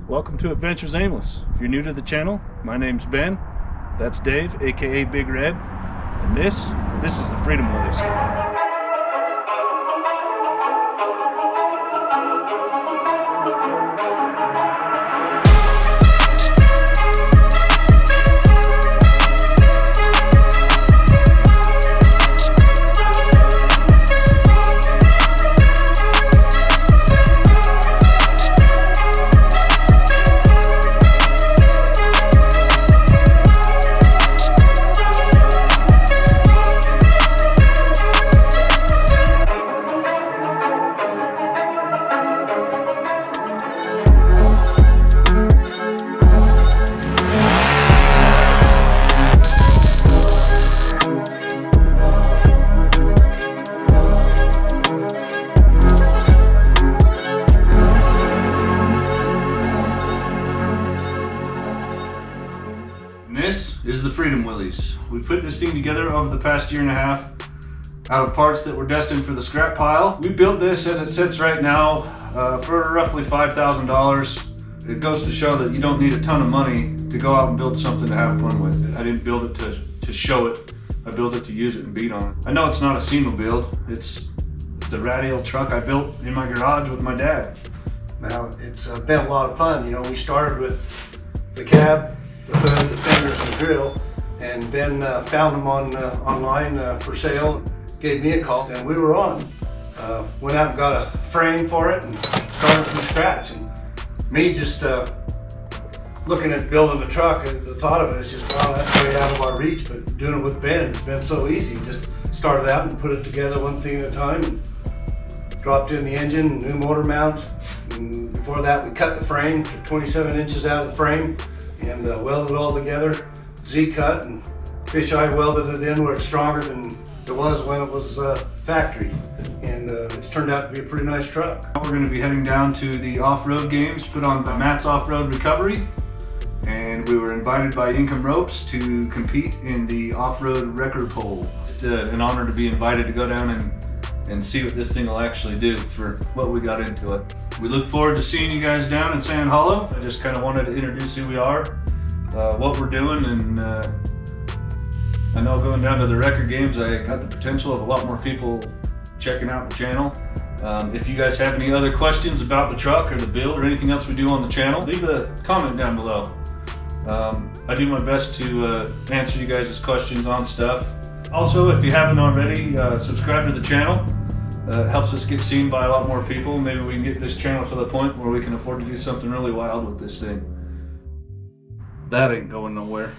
Welcome to Adventures Aimless. If you're new to the channel, my name's Ben. That's Dave, aka Big Red. And this is the Freedom Willys. This is the Freedom Willys. We put this thing together over the past year and a half out of parts that were destined for the scrap pile. We built this as it sits right now for roughly $5,000. It goes to show that you don't need a ton of money to go out and build something to have fun with. I didn't build it to show it. I built it to use it and beat on it. I know it's not a SEMA build. It's a radial truck I built in my garage with my dad. Well, it's been a lot of fun. You know, we started with the cab, the hood, the fenders, and the grill, and Ben found them online for sale. Gave me a call, and we were on. Went out and got a frame for it and started from scratch. And me just looking at building the truck, the thought of it is just, wow, that's way out of our reach. But doing it with Ben, it's been so easy. Just started out and put it together one thing at a time. And dropped in the engine, new motor mounts. And before that, we cut the frame to 27 inches out of the frame and welded it all together, Z-cut, and fisheye welded it in where it's stronger than it was when it was factory. And it's turned out to be a pretty nice truck. We're going to be heading down to the off-road games put on by Matt's Off-Road Recovery. And we were invited by Yankum Ropes to compete in the off-road WERCKER pole. It's an honor to be invited to go down and see what this thing will actually do for what we got into it. We look forward to seeing you guys down in Sand Hollow. I just kind of wanted to introduce who we are, what we're doing, and I know going down to the WERCKER games, I got the potential of a lot more people checking out the channel. If you guys have any other questions about the truck or the build or anything else we do on the channel, leave a comment down below. I do my best to answer you guys' questions on stuff. Also, if you haven't already, subscribe to the channel. It helps us get seen by a lot more people. Maybe we can get this channel to the point where we can afford to do something really wild with this thing. That ain't going nowhere.